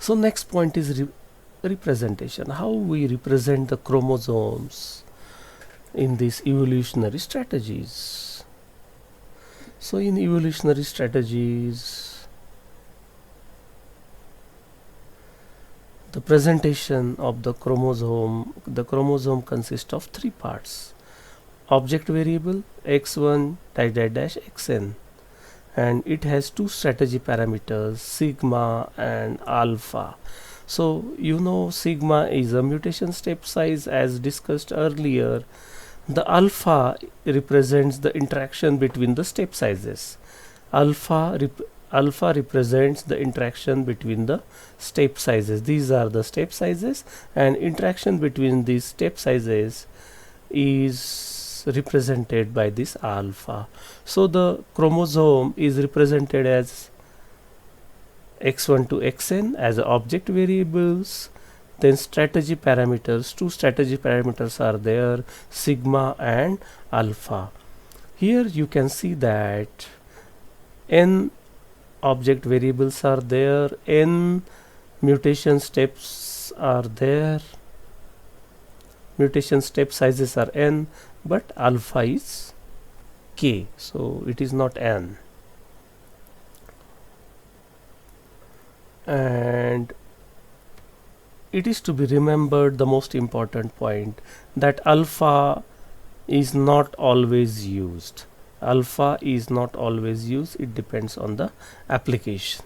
So next point is representation. How we represent the chromosomes in these evolutionary strategies. So in evolutionary strategies, the presentation of the chromosome consists of three parts: object variable x1 dash dash dash xn, and it has two strategy parameters, sigma and alpha. So you know, sigma is a mutation step size as discussed earlier. The alpha represents the interaction between the step sizes. Alpha represents the interaction between the step sizes. These are the step sizes, and interaction between these step sizes is represented by this alpha. So the chromosome is represented as x1 to xn as object variables. Then strategy parameters, two strategy parameters are there, sigma and alpha. Here you can see that n object variables are there, n mutation steps are there, mutation step sizes are n, but alpha is k, so it is not n. And it is to be remembered, the most important point, that alpha is not always used. Alpha is not always used, it depends on the application.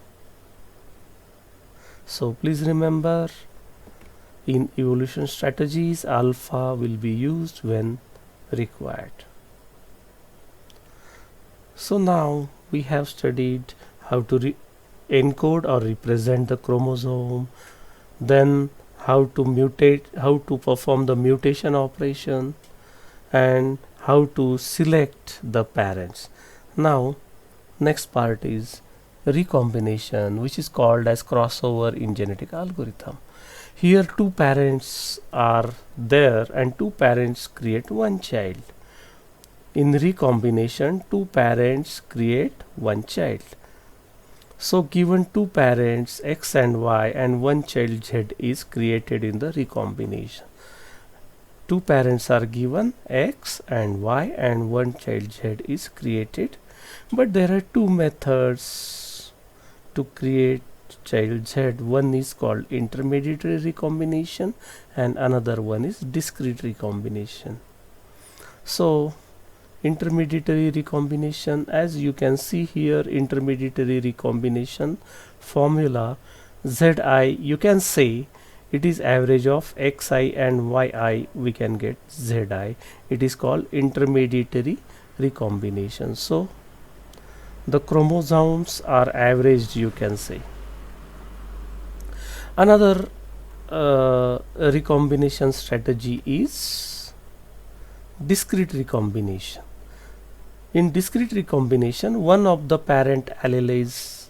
So please remember, in evolution strategies, alpha will be used when required. So now we have studied how to encode or represent the chromosome, then how to perform the mutation operation, and how to select the parents. Now next part is recombination, which is called as crossover in genetic algorithm. Here two parents are there and two parents create one child. In recombination, two parents create one child. So given two parents x and y and one child z is created in the recombination. Two parents are given x and y and one child z is created, but there are two methods to create child z. One is called intermediary recombination and another one is discrete recombination. So intermediary recombination, as you can see here, intermediary recombination formula Zi, you can say it is average of xi and yi, we can get Zi. It is called intermediary recombination. So the chromosomes are averaged, you can say. Another recombination strategy is discrete recombination. In discrete recombination, one of the parent alleles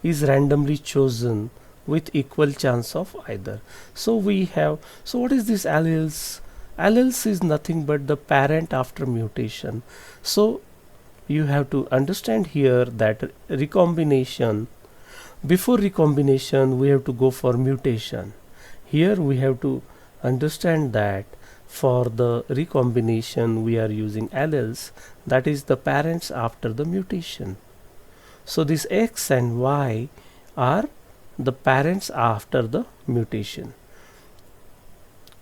is randomly chosen with equal chance of either. So what is this alleles? Alleles is nothing but the parent after mutation. So you have to understand here that recombination, before recombination we have to go for mutation. Here we have to understand that for the recombination we are using alleles, that is the parents after the mutation. So this x and y are the parents after the mutation.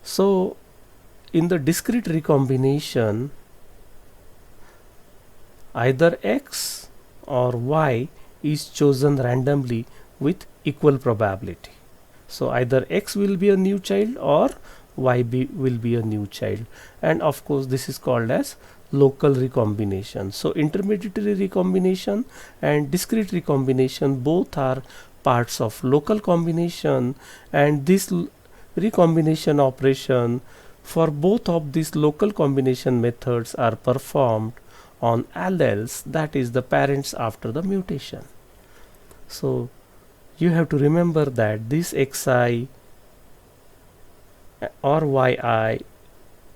So in the discrete recombination, either x or y is chosen randomly with equal probability. So either x will be a new child or y will be a new child, and of course this is called as local recombination. So intermediary recombination and discrete recombination both are parts of local combination, and this recombination operation for both of these local combination methods are performed on alleles, that is the parents after the mutation. So you have to remember that this xi or yi,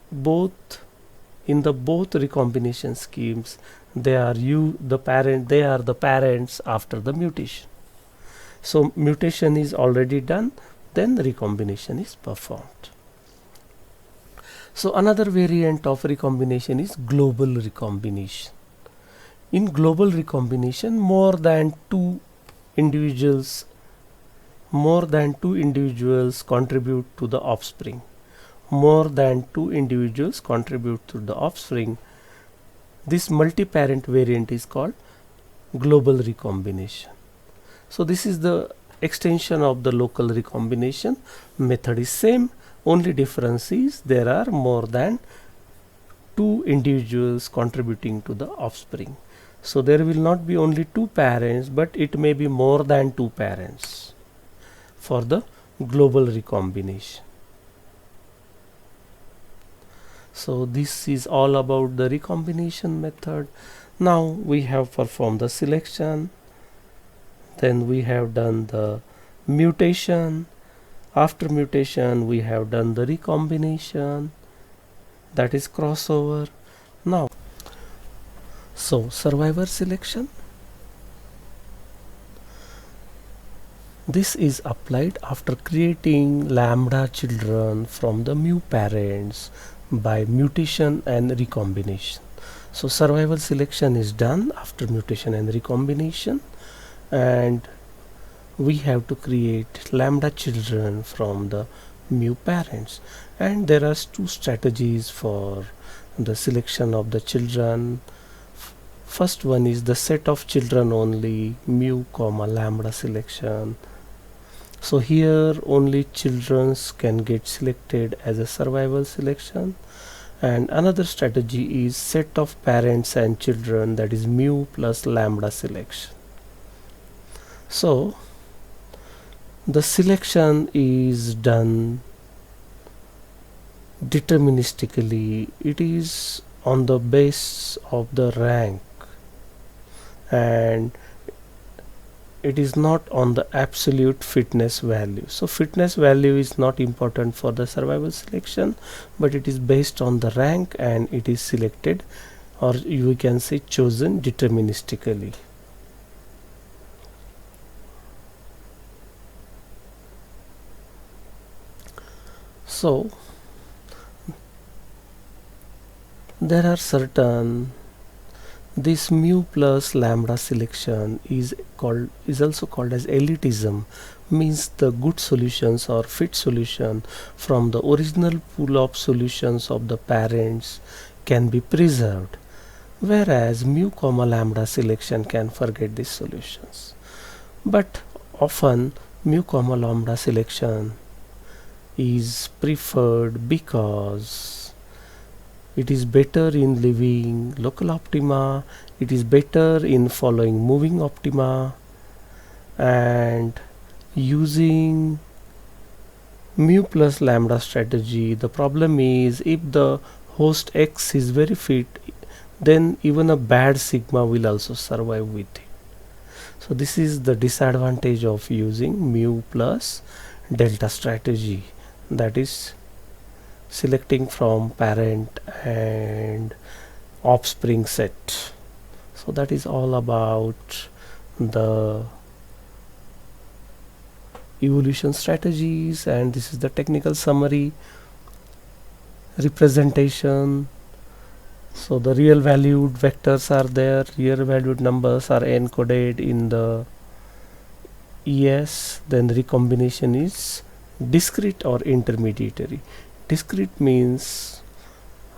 both in the both recombination schemes, they are the parents after the mutation. So mutation is already done, then recombination is performed. So another variant of recombination is global recombination. In global recombination, more than two individuals contribute to the offspring. More than two individuals contribute to the offspring. This multi-parent variant is called global recombination. So this is the extension of the local recombination. Method is same, only difference is there are more than two individuals contributing to the offspring. So there will not be only two parents, but it may be more than two parents for the global recombination. So this is all about the recombination method. Now we have performed the selection, then we have done the mutation. After mutation we have done the recombination, that is crossover. Now, so survivor selection, this is applied after creating lambda children from the mu parents by mutation and recombination. So survival selection is done after mutation and recombination, and we have to create lambda children from the mu parents. And there are two strategies for the selection of the children. First one is the set of children only, mu comma lambda selection. So here only children can get selected as a survival selection. And another strategy is set of parents and children, that is mu plus lambda selection. So the selection is done deterministically. It is on the basis of the rank, and it is not on the absolute fitness value. So fitness value is not important for the survival selection, but it is based on the rank, and it is selected, or you can say chosen deterministically. So there are certain, this mu plus lambda selection is also called as elitism, means the good solutions or fit solution from the original pool of solutions of the parents can be preserved, whereas mu comma lambda selection can forget these solutions. But often mu comma lambda selection is preferred because it is better in leaving local optima, it is better in following moving optima, and using mu plus lambda strategy, the problem is if the host X is very fit, then even a bad sigma will also survive with it. So this is the disadvantage of using mu plus delta strategy, that is selecting from parent and offspring set. So that is all about the evolution strategies, and this is the technical summary representation. So the real valued vectors are there, real valued numbers are encoded in the ES. Then recombination is discrete or intermediary. Discrete means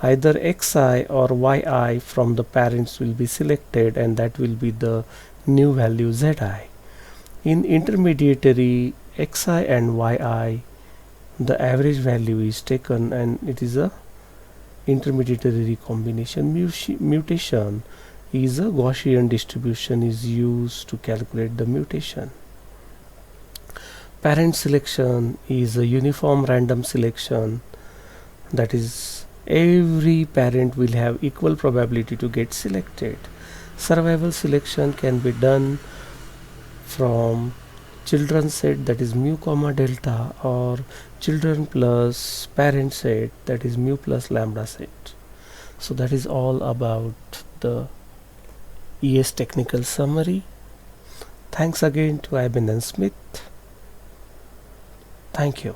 either xi or yi from the parents will be selected, and that will be the new value zi. In intermediary, xi and yi, the average value is taken, and it is a intermediary recombination. Mutation is a Gaussian distribution is used to calculate the mutation. Parent selection is a uniform random selection, that is every parent will have equal probability to get selected. Survival selection can be done from children set, that is mu comma delta, or children plus parent set, that is mu plus lambda set. So that is all about the ES technical summary. Thanks again to Abhinan Smith. Thank you.